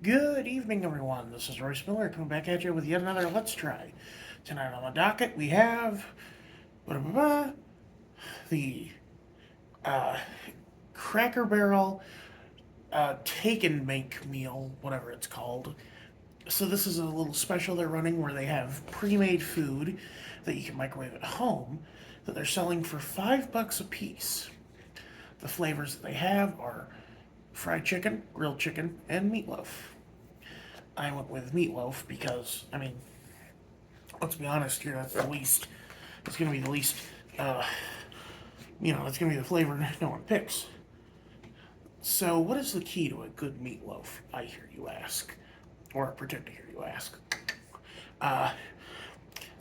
Good evening, everyone. This is Royce Miller coming back at you with yet another Let's Try. Tonight on the docket, we have the uh, Cracker Barrel Take and Make meal, whatever it's called. So, this is a little special they're running where they have pre made food that you can microwave at home that they're selling for $5 a piece. The flavors that they have are fried chicken, grilled chicken, and meatloaf. I went with meatloaf because, let's be honest here, that's the least, it's going to be the least, uh, it's going to be the flavor no one picks. So, what is the key to a good meatloaf, I hear you ask? Or pretend to hear you ask. Uh,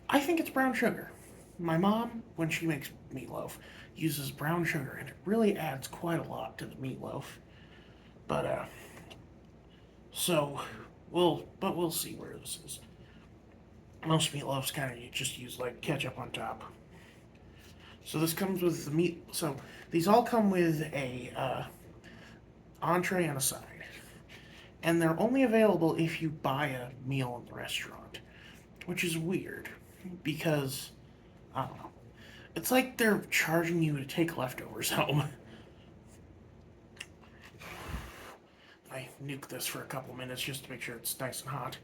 I think it's brown sugar. My mom, when she makes meatloaf, uses brown sugar, and it really adds quite a lot to the meatloaf. But, so, we'll see where this is. Most meatloafs kind of just use like ketchup on top. So this comes with the meat. So these all come with a entree and a side, and they're only available if you buy a meal in the restaurant, which is weird because I don't know. It's like they're charging you to take leftovers home. I nuke this for a couple minutes just to make sure it's nice and hot.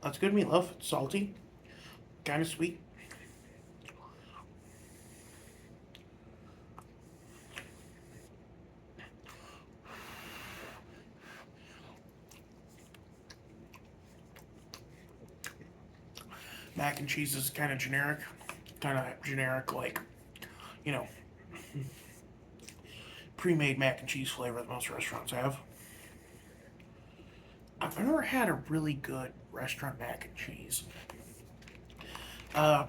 That's good meatloaf. It's salty, kind of sweet. Mac and cheese is kind of generic, like, you know, pre-made mac and cheese flavor that most restaurants have. I've never had a really good restaurant mac and cheese. Uh,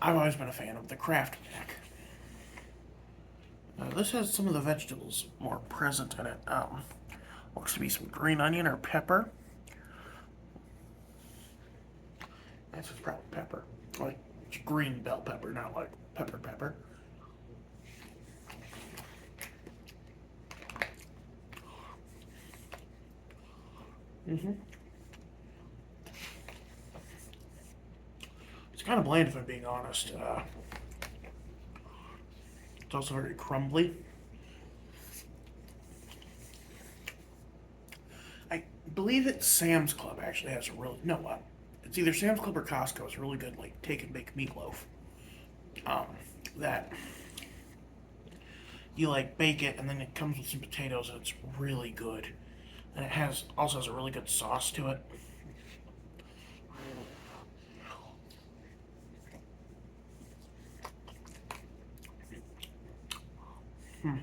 I've always been a fan of the Kraft mac. This has some of the vegetables more present in it. Looks to be some green onion or pepper. This is probably pepper. Like, it's green bell pepper, not like pepper. Mm-hmm. It's kind of bland if I'm being honest. It's also very crumbly. I believe that Sam's Club actually has a really no. It's either Sam's Club or Costco. It's a really good like take and bake meatloaf. Um, that you like bake it and then it comes with some potatoes and it's really good. And it has a really good sauce to it. Hmm.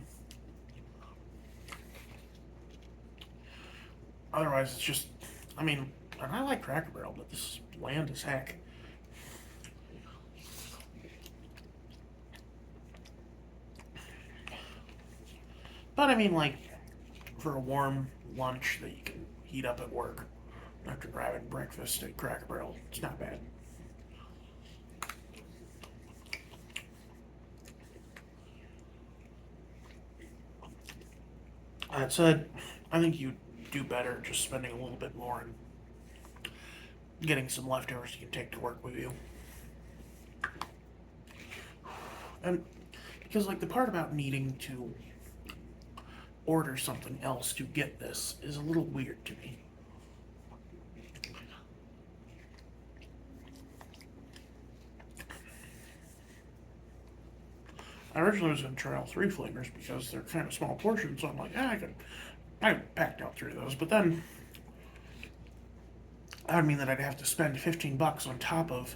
Otherwise, it's just, I mean, and I like Cracker Barrel, but this is bland as heck. But I mean, like, for a warm lunch that you can heat up at work after grabbing breakfast at Cracker Barrel, it's not bad. That said, I think you do better just spending a little bit more and getting some leftovers you can take to work with you. And because, like, the part about needing to order something else to get this is a little weird to me. I originally was going to try all three flavors because they're kind of small portions, so I'm like, I packed out three of those, but then that would mean that I'd have to spend $15 on top of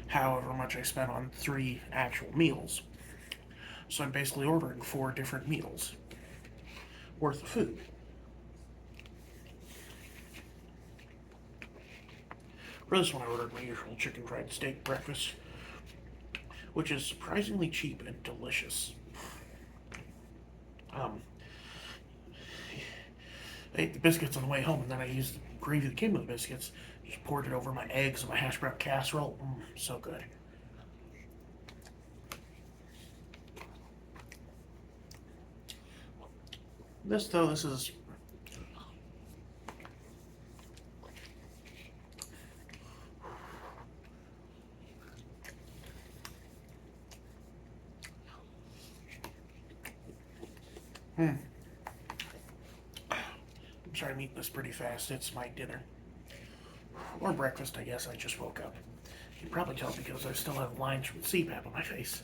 however much I spent on three actual meals. So I'm basically ordering four different meals worth of food. For this one, I ordered my usual chicken fried steak breakfast, which is surprisingly cheap and delicious. Um, I ate the biscuits on the way home, and then I used the gravy that came with the biscuits Just poured it over my eggs and my hash brown casserole. So good. This is. I'm sorry, I'm eating this pretty fast. It's my dinner. Or breakfast, I guess. I just woke up. You can probably tell because I still have lines from CPAP on my face.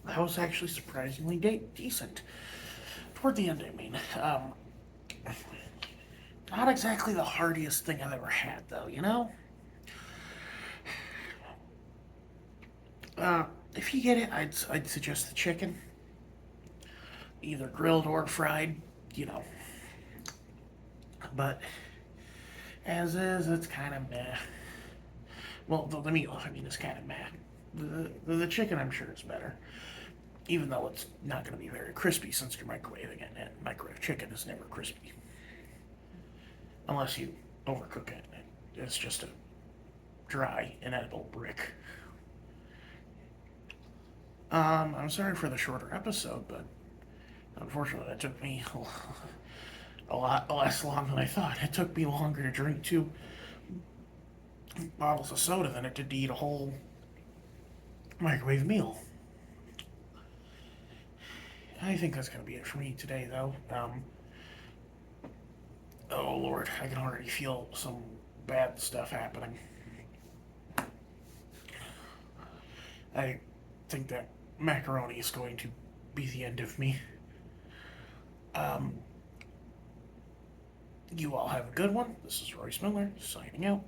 That was actually surprisingly decent. Toward the end, I mean. Not exactly the heartiest thing I've ever had, though, you know? If you get it, I'd suggest the chicken. Either grilled or fried, you know. But as is, it's kind of meh. Well, the meatloaf, I mean, is kind of meh. The chicken, I'm sure, is better. Even though it's not going to be very crispy since you're microwaving it, and microwave chicken is never crispy. Unless you overcook it. It's just a dry, inedible brick. I'm sorry for the shorter episode, but unfortunately, it took me a lot less long than I thought. It took me longer to drink 2 bottles of soda than it did to eat a whole microwave meal. I think that's going to be it for me today, though. Oh, Lord, I can already feel some bad stuff happening. I think that macaroni is going to be the end of me. Um, you all have a good one. This is Royce Miller, signing out.